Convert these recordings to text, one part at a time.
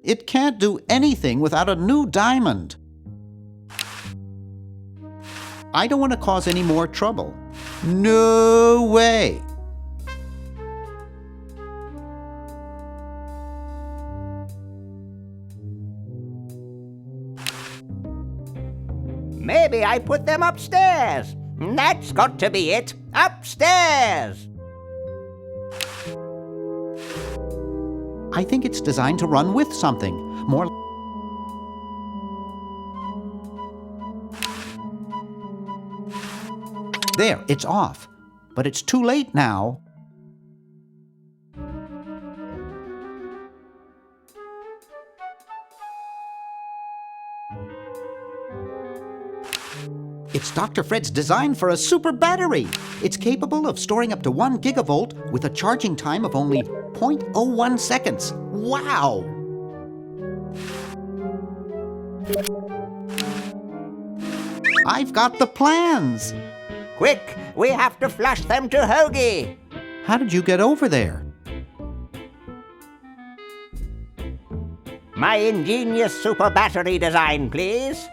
It can't do anything without a new diamond. I don't want to cause any more trouble. No way! Maybe I put them upstairs. That's got to be it. Upstairs! I think it's designed to run with something. More. There, it's off. But it's too late now. It's Dr. Fred's design for a super battery. It's capable of storing up to 1 gigavolt with a charging time of only 0.01 seconds. Wow! I've got the plans. Quick, we have to flush them to Hoagie. How did you get over there? My ingenious super battery design, please.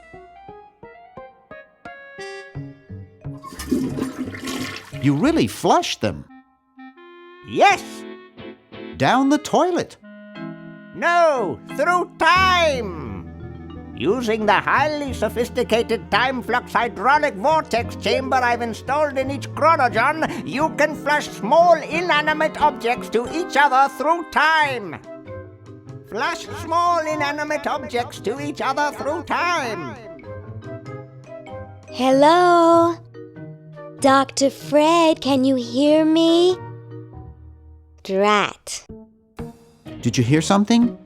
You really flushed them. Yes! Down the toilet. No, through time! Using the highly sophisticated time flux hydraulic vortex chamber I've installed in each chronogon, you can flush small inanimate objects to each other through time. Flush small inanimate objects to each other through time. Hello? Dr. Fred, can you hear me? Drat. Did you hear something?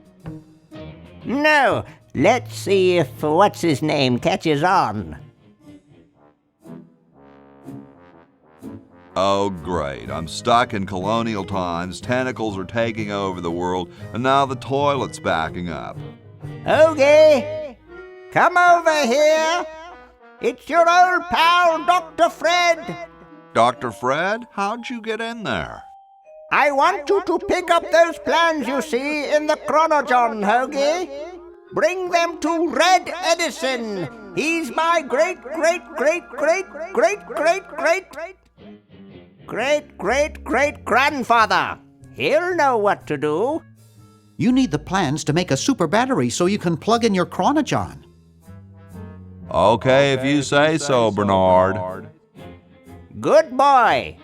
No. Let's see if what's-his-name catches on. Oh, great. I'm stuck in colonial times, tentacles are taking over the world, and now the toilet's backing up. Hoagie! Come over here! It's your old pal, Dr. Fred! Dr. Fred, how'd you get in there? I want you to pick up those plans you see in the chronogon, Hoagie. Bring them to Red Edison. He's my great-great-great-great-great-great-great-great-great-grandfather. He'll know what to do. You need the plans to make a super battery so you can plug in your chronogon. Okay, if you say so, Bernard. Good boy.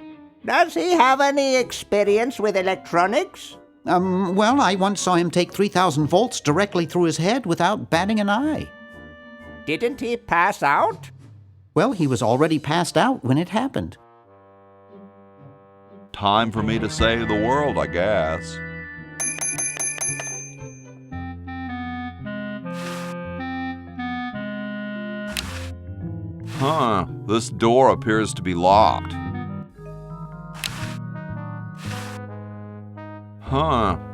Does he have any experience with electronics? Well, I once saw him take 3,000 volts directly through his head without batting an eye. Didn't he pass out? Well, he was already passed out when it happened. Time for me to save the world, I guess. This door appears to be locked.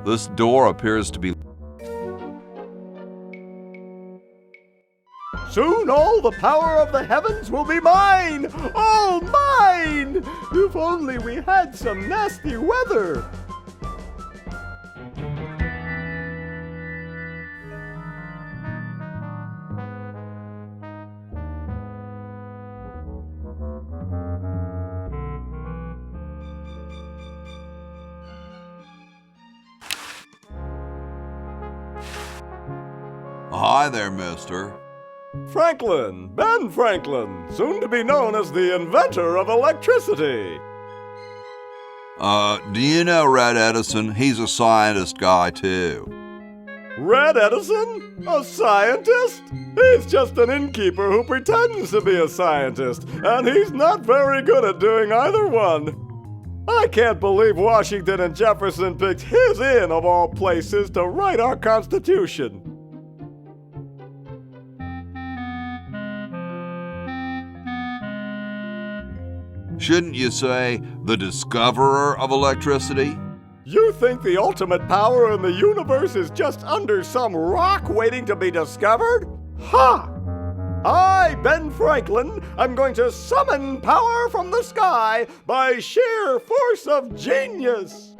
This door appears to be... Soon all the power of the heavens will be mine! All mine! If only we had some nasty weather! Hi there, mister. Franklin, Ben Franklin, soon to be known as the inventor of electricity. Do you know Red Edison? He's a scientist guy, too. Red Edison? A scientist? He's just an innkeeper who pretends to be a scientist, and he's not very good at doing either one. I can't believe Washington and Jefferson picked his inn, of all places, to write our Constitution. Shouldn't you say the discoverer of electricity? You think the ultimate power in the universe is just under some rock waiting to be discovered? Ha! I, Ben Franklin, am going to summon power from the sky by sheer force of genius.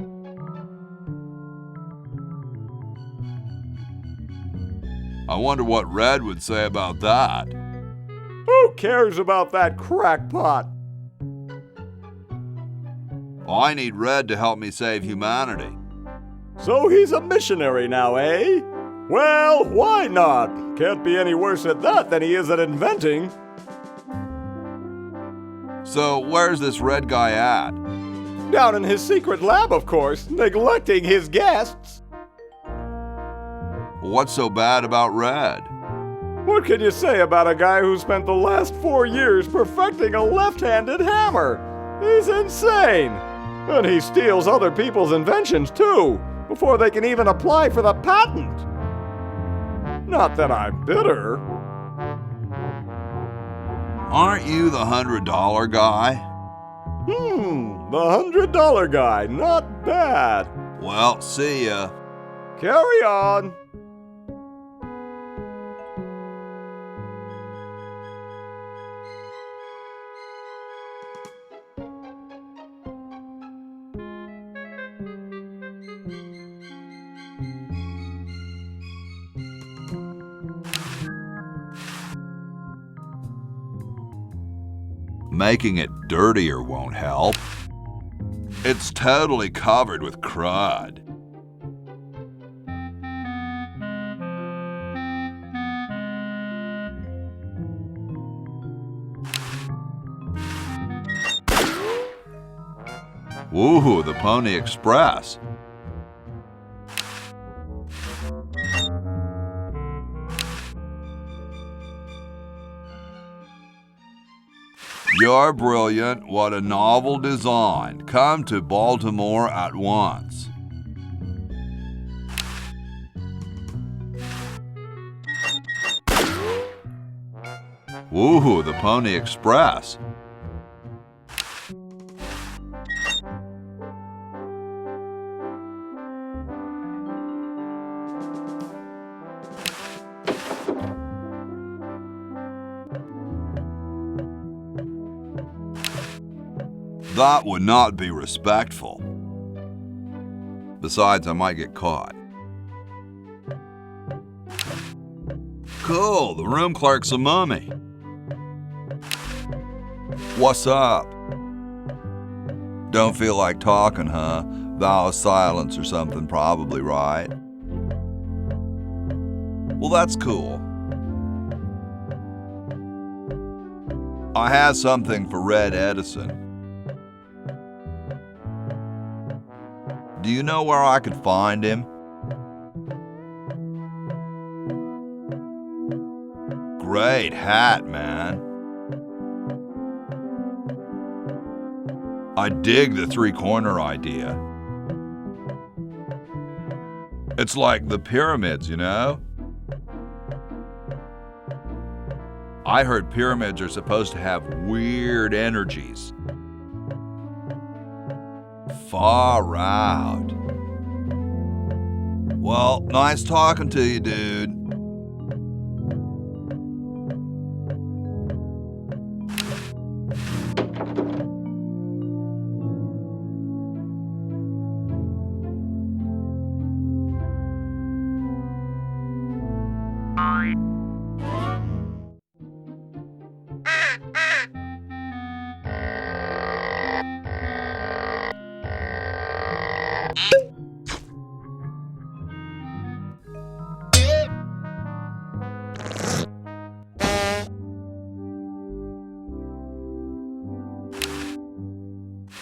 I wonder what Red would say about that. Who cares about that crackpot? I need Red to help me save humanity. So he's a missionary now, eh? Well, why not? Can't be any worse at that than he is at inventing. So where's this Red guy at? Down in his secret lab, of course, neglecting his guests. What's so bad about Red? What can you say about a guy who spent the last 4 years perfecting a left-handed hammer? He's insane! And he steals other people's inventions, too, before they can even apply for the patent. Not that I'm bitter. Aren't you the $100 guy? The $100 guy, not bad. Well, see ya. Carry on. Making it dirtier won't help. It's totally covered with crud. Woohoo, the Pony Express. You're brilliant. What a novel design. Come to Baltimore at once. Woohoo, the Pony Express. That would not be respectful. Besides, I might get caught. Cool, the room clerk's a mummy. What's up? Don't feel like talking, huh? Vow of silence or something, probably, right? Well, that's cool. I have something for Red Edison. Do you know where I could find him? Great hat, man. I dig the three-corner idea. It's like the pyramids, you know? I heard pyramids are supposed to have weird energies. Far out. Well, nice talking to you, dude.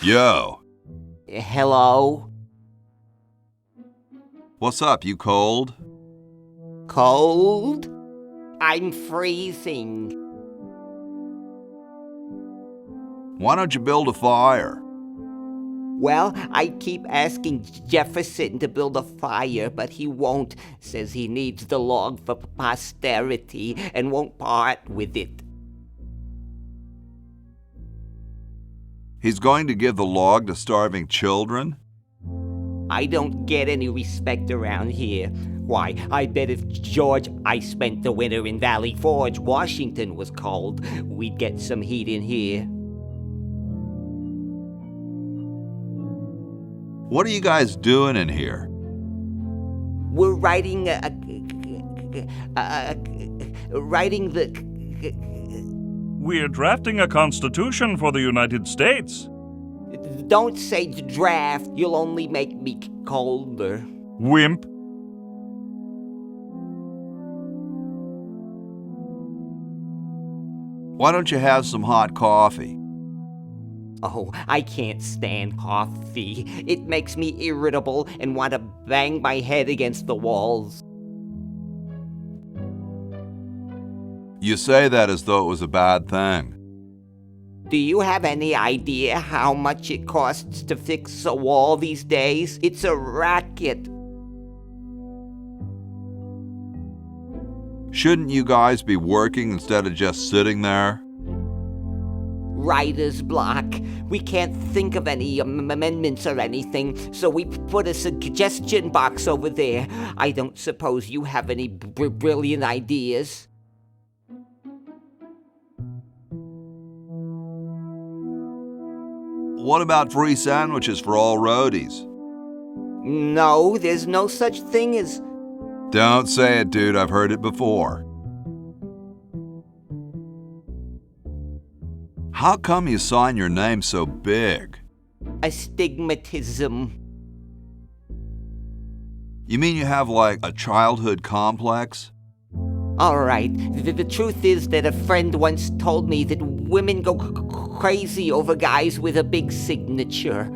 Yo. Hello? What's up, you cold? Cold? I'm freezing. Why don't you build a fire? Well, I keep asking Jefferson to build a fire, but he won't. Says he needs the log for posterity and won't part with it. He's going to give the log to starving children? I don't get any respect around here. Why, I bet if George I spent the winter in Valley Forge, Washington was cold, we'd get some heat in here. What are you guys doing in here? We're writing writing the... We're drafting a constitution for the United States. Don't say draft. You'll only make me colder. Wimp. Why don't you have some hot coffee? Oh, I can't stand coffee. It makes me irritable and want to bang my head against the walls. You say that as though it was a bad thing. Do you have any idea how much it costs to fix a wall these days? It's a racket. Shouldn't you guys be working instead of just sitting there? Writer's block. We can't think of any amendments or anything, so we put a suggestion box over there. I don't suppose you have any brilliant ideas. What about free sandwiches for all roadies? No, there's no such thing as... Don't say it, dude. I've heard it before. How come you sign your name so big? astigmatism. You mean you have like a childhood complex? All right. The truth is that a friend once told me that women go crazy over guys with a big signature.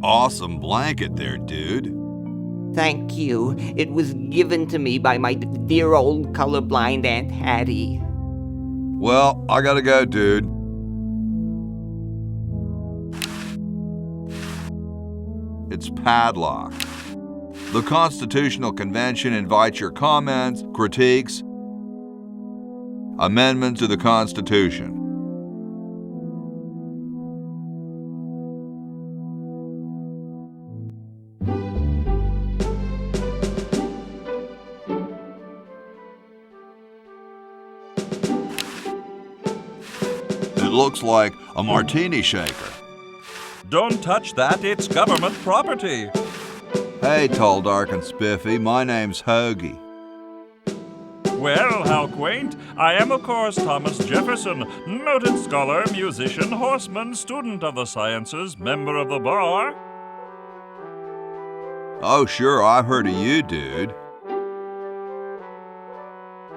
Awesome blanket there, dude. Thank you. It was given to me by my dear old colorblind Aunt Hattie. Well, I gotta go, dude. It's padlocked. The Constitutional Convention invites your comments, critiques, amendments to the Constitution. It looks like a martini shaker. Don't touch that, it's government property. Hey, tall, dark, and spiffy, my name's Hoagie. Well, how quaint. I am, of course, Thomas Jefferson, noted scholar, musician, horseman, student of the sciences, member of the bar. Oh, sure, I've heard of you, dude.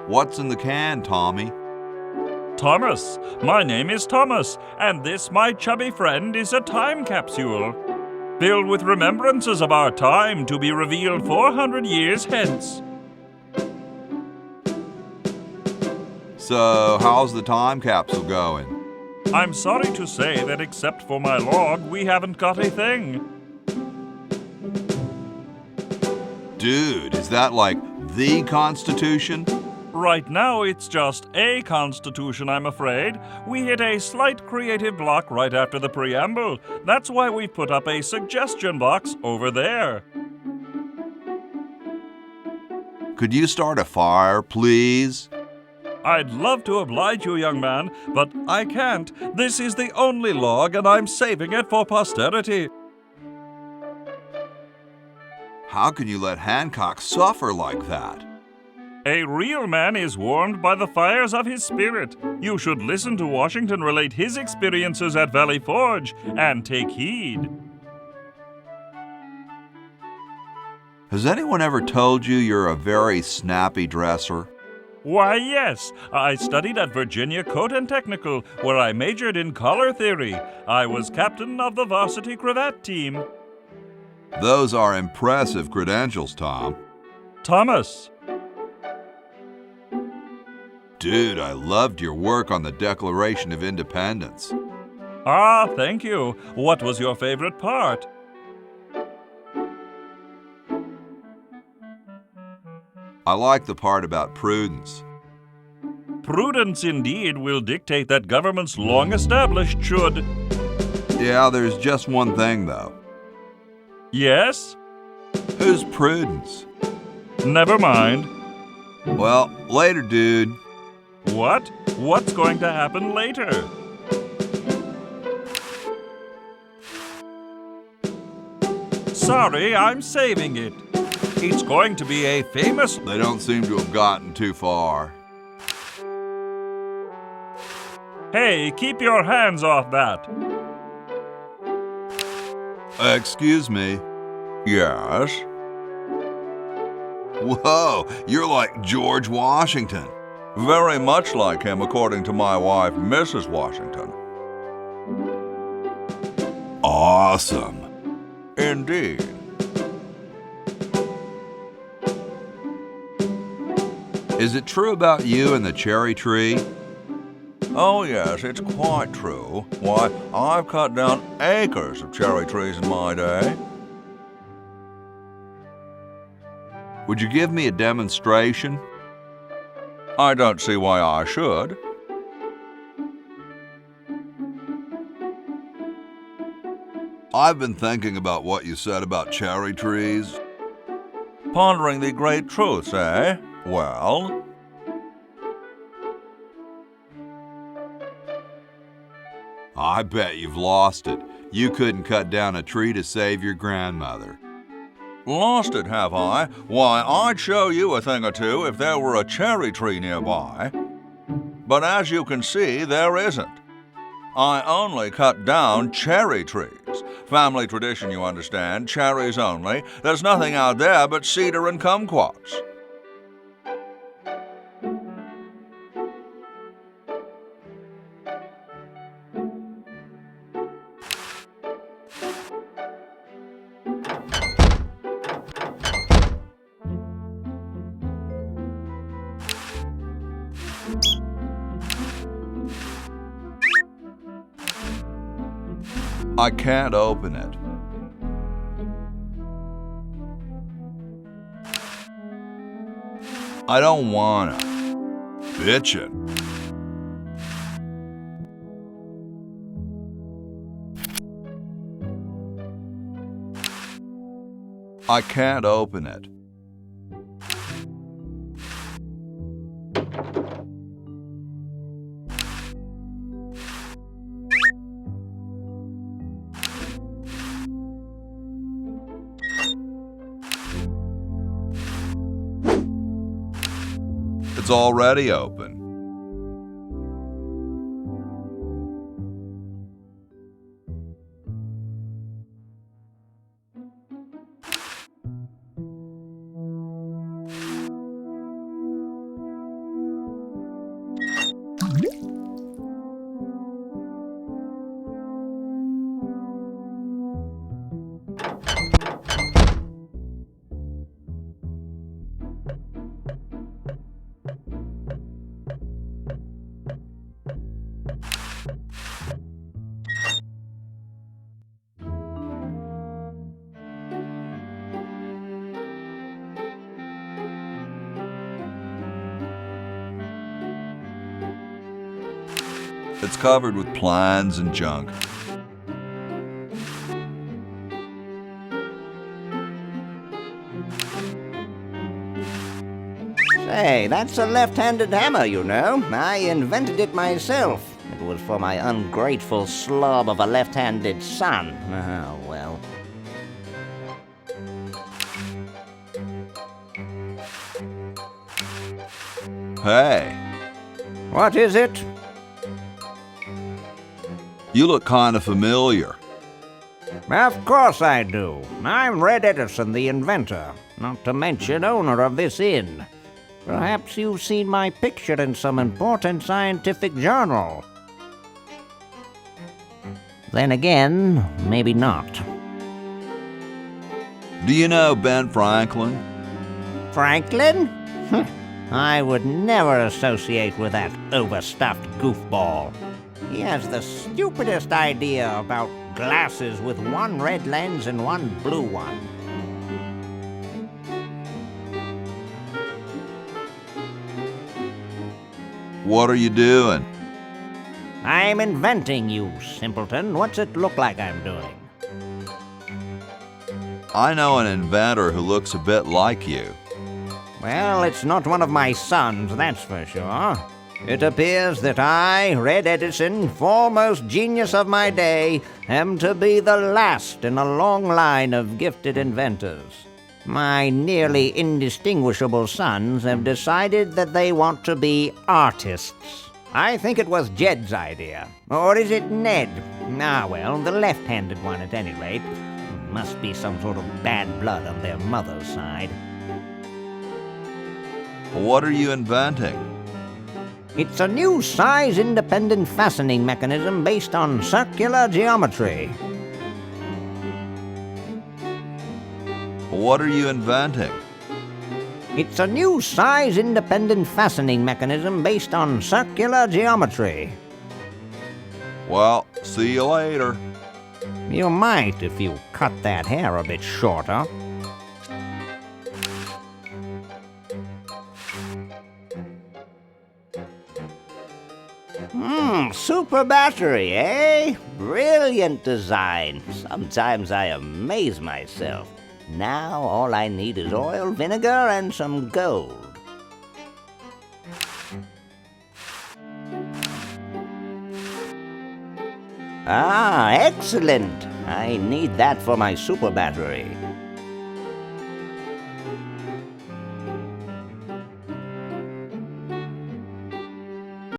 What's in the can, Tommy? Thomas. My name is Thomas, and this, my chubby friend, is a time capsule, filled with remembrances of our time to be revealed 400 years hence. So, how's the time capsule going? I'm sorry to say that except for my log, we haven't got a thing. Dude, is that like the Constitution? Right now, it's just a constitution, I'm afraid. We hit a slight creative block right after the preamble. That's why we put up a suggestion box over there. Could you start a fire, please? I'd love to oblige you, young man, but I can't. This is the only log, and I'm saving it for posterity. How can you let Hancock suffer like that? A real man is warmed by the fires of his spirit. You should listen to Washington relate his experiences at Valley Forge and take heed. Has anyone ever told you you're a very snappy dresser? Why, yes. I studied at Virginia Coat and Technical, where I majored in color theory. I was captain of the varsity cravat team. Those are impressive credentials, Tom. Thomas. Dude, I loved your work on the Declaration of Independence. Ah, thank you. What was your favorite part? I like the part about prudence. Prudence indeed will dictate that governments long established should. Yeah, there's just one thing, though. Yes? Who's Prudence? Never mind. Well, later, dude. What? What's going to happen later? Sorry, I'm saving it. It's going to be a famous... They don't seem to have gotten too far. Hey, keep your hands off that. Excuse me. Yes? Whoa, you're like George Washington. Very much like him, according to my wife, Mrs. Washington. Awesome. Indeed. Is it true about you and the cherry tree? Oh, yes, it's quite true. Why, I've cut down acres of cherry trees in my day. Would you give me a demonstration? I don't see why I should. I've been thinking about what you said about cherry trees. Pondering the great truths, eh? Well... I bet you've lost it. You couldn't cut down a tree to save your grandmother. Lost it, have I? Why, I'd show you a thing or two if there were a cherry tree nearby. But as you can see, there isn't. I only cut down cherry trees. Family tradition, you understand, cherries only. There's nothing out there but cedar and kumquats. I can't open it. I don't wanna. Bitchin'. I can't open it. It's already open. It's covered with plans and junk. Say, that's a left-handed hammer, you know. I invented it myself. It was for my ungrateful slob of a left-handed son. Oh, well. Hey, What is it? you look kind of familiar. Of course I do. I'm Red Edison, the inventor, not to mention owner of this inn. Perhaps you've seen my picture in some important scientific journal. Then again, maybe not. Do you know Ben Franklin? Franklin? I would never associate with that overstuffed goofball. He has the stupidest idea about glasses with one red lens and one blue one. What are you doing? I'm inventing, you simpleton. What's it look like I'm doing? I know an inventor who looks a bit like you. Well, it's not one of my sons, that's for sure. It appears that I, Red Edison, foremost genius of my day, am to be the last in a long line of gifted inventors. My nearly indistinguishable sons have decided that they want to be artists. I think it was Jed's idea. Or is it Ned? Ah, well, the left-handed one at any rate. Must be some sort of bad blood on their mother's side. What are you inventing? It's a new size-independent fastening mechanism based on circular geometry. What are you inventing? It's a new size-independent fastening mechanism based on circular geometry. Well, see you later. You might if you cut that hair a bit shorter. Super battery, eh? Brilliant design. Sometimes I amaze myself. Now all I need is oil, vinegar, and some gold. Ah, excellent. I need that for my super battery.